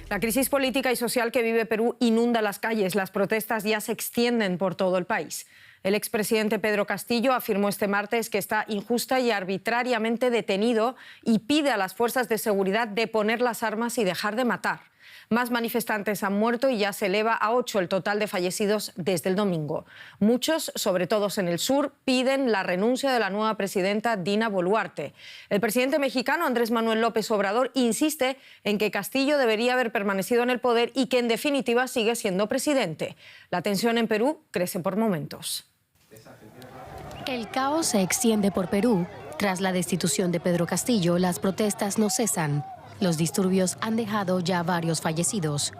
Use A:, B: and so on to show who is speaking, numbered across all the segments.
A: La crisis política y social que vive Perú inunda las calles. Las protestas ya se extienden por todo el país. El expresidente Pedro Castillo afirmó este martes que está injusta y arbitrariamente detenido y pide a las fuerzas de seguridad deponer las armas y dejar de matar. Más manifestantes han muerto y ya se eleva a 8 el total de fallecidos desde el domingo. Muchos, sobre todo en el sur, piden la renuncia de la nueva presidenta Dina Boluarte. El presidente mexicano Andrés Manuel López Obrador insiste en que Castillo debería haber permanecido en el poder y que en definitiva sigue siendo presidente. La tensión en Perú crece por momentos.
B: El caos se extiende por Perú. Tras la destitución de Pedro Castillo, las protestas no cesan. Los disturbios han dejado ya varios fallecidos.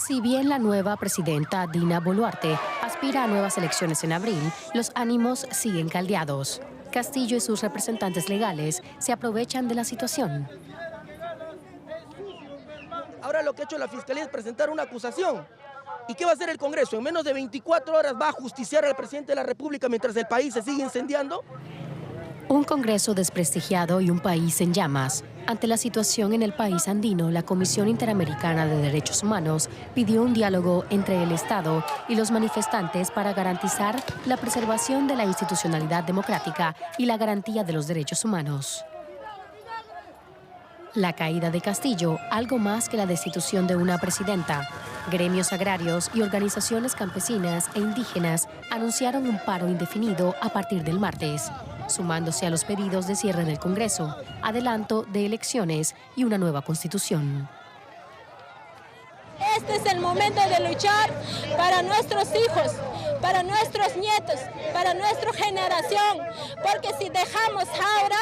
B: Si bien la nueva presidenta Dina Boluarte aspira a nuevas elecciones en abril, los ánimos siguen caldeados. Castillo y sus representantes legales se aprovechan de la situación.
C: Ahora lo que ha hecho la Fiscalía es presentar una acusación. ¿Y qué va a hacer el Congreso? ¿En menos de 24 horas va a justiciar al presidente de la República mientras el país se sigue incendiando?
B: Un Congreso desprestigiado y un país en llamas. Ante la situación en el país andino, la Comisión Interamericana de Derechos Humanos pidió un diálogo entre el Estado y los manifestantes para garantizar la preservación de la institucionalidad democrática y la garantía de los derechos humanos. La caída de Castillo, algo más que la destitución de una presidenta. Gremios agrarios y organizaciones campesinas e indígenas anunciaron un paro indefinido a partir del martes, sumándose a los pedidos de cierre del Congreso, adelanto de elecciones y una nueva constitución.
D: Este es el momento de luchar para nuestros hijos, para nuestros nietos, para nuestra generación, porque si dejamos ahora,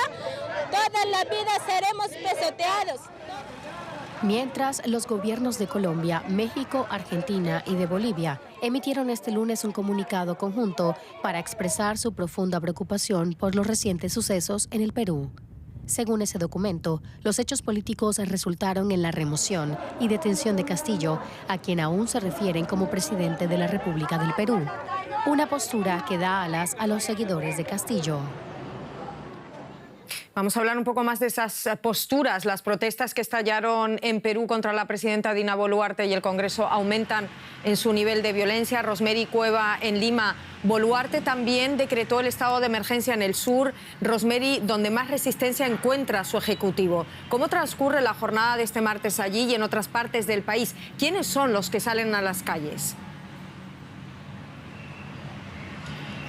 D: toda la vida seremos pisoteados.
B: Mientras, los gobiernos de Colombia, México, Argentina y de Bolivia emitieron este lunes un comunicado conjunto para expresar su profunda preocupación por los recientes sucesos en el Perú. Según ese documento, los hechos políticos resultaron en la remoción y detención de Castillo, a quien aún se refieren como presidente de la República del Perú. Una postura que da alas a los seguidores de Castillo.
A: Vamos a hablar un poco más de esas posturas. Las protestas que estallaron en Perú contra la presidenta Dina Boluarte y el Congreso aumentan en su nivel de violencia. Rosemary Cueva en Lima. Boluarte también decretó el estado de emergencia en el sur, Rosemary, donde más resistencia encuentra su ejecutivo. ¿Cómo transcurre la jornada de este martes allí y en otras partes del país? ¿Quiénes son los que salen a las calles?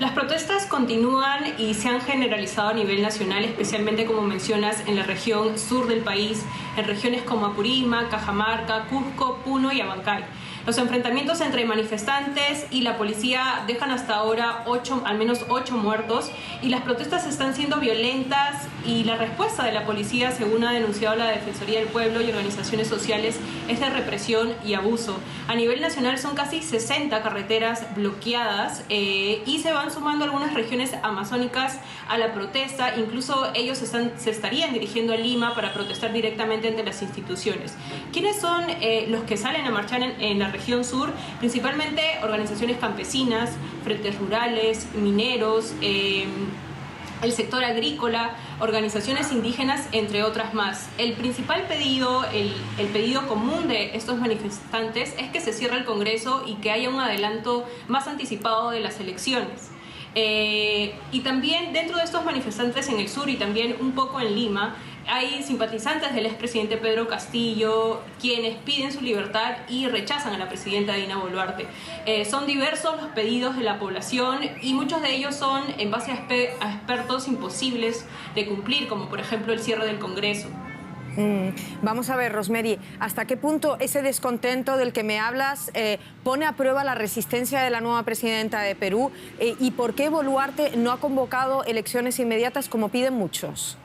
E: Las protestas continúan y se han generalizado a nivel nacional, especialmente, como mencionas, en la región sur del país, en regiones como Apurímac, Cajamarca, Cusco, Puno y Abancay. Los enfrentamientos entre manifestantes y la policía dejan hasta ahora al menos 8 muertos y las protestas están siendo violentas y la respuesta de la policía, según ha denunciado la Defensoría del Pueblo y organizaciones sociales, es de represión y abuso. A nivel nacional son casi 60 carreteras bloqueadas y se van sumando algunas regiones amazónicas a la protesta. Incluso ellos se estarían dirigiendo a Lima para protestar directamente ante las instituciones. ¿Quiénes son los que salen a marchar en la región sur? Principalmente organizaciones campesinas, frentes rurales, mineros, el sector agrícola, organizaciones indígenas, entre otras más. El principal pedido, el pedido común de estos manifestantes es que se cierre el Congreso y que haya un adelanto más anticipado de las elecciones. Y también dentro de estos manifestantes en el sur y también un poco en Lima, hay simpatizantes del expresidente Pedro Castillo quienes piden su libertad y rechazan a la presidenta Dina Boluarte. Son diversos los pedidos de la población y muchos de ellos son en base a expertos imposibles de cumplir, como por ejemplo el cierre del Congreso.
A: Vamos a ver, Rosemary, ¿hasta qué punto ese descontento del que me hablas pone a prueba la resistencia de la nueva presidenta de Perú? ¿Y por qué Boluarte no ha convocado elecciones inmediatas como piden muchos?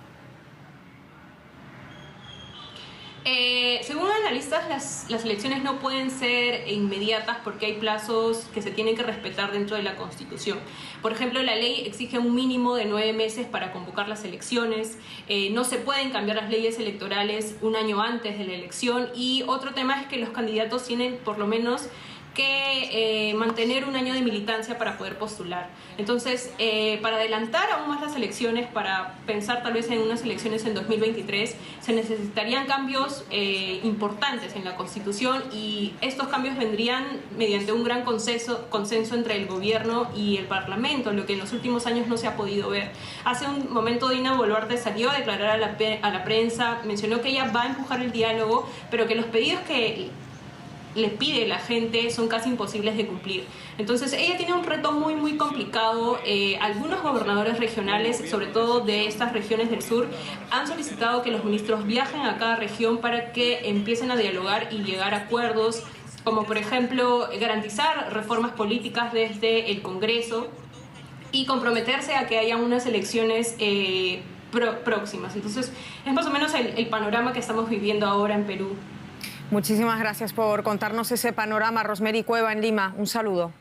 E: Según analistas, las elecciones no pueden ser inmediatas porque hay plazos que se tienen que respetar dentro de la Constitución. Por ejemplo, la ley exige un mínimo de 9 meses para convocar las elecciones. No se pueden cambiar las leyes electorales un año antes de la elección. Y otro tema es que los candidatos tienen por lo menos que mantener un año de militancia para poder postular. Entonces, para adelantar aún más las elecciones, para pensar tal vez en unas elecciones en 2023, se necesitarían cambios importantes en la Constitución, y estos cambios vendrían mediante un gran consenso entre el gobierno y el Parlamento, lo que en los últimos años no se ha podido ver. Hace un momento Dina Boluarte salió a declarar a la prensa, mencionó que ella va a empujar el diálogo, pero que los pedidos que le pide la gente son casi imposibles de cumplir. Entonces ella tiene un reto muy complicado. Algunos gobernadores regionales, sobre todo de estas regiones del sur, han solicitado que los ministros viajen a cada región para que empiecen a dialogar y llegar a acuerdos, como por ejemplo garantizar reformas políticas desde el Congreso y comprometerse a que haya unas elecciones próximas. Entonces es más o menos el panorama que estamos viviendo ahora en Perú.
A: Muchísimas gracias por contarnos ese panorama, Rosemary Cueva en Lima. Un saludo.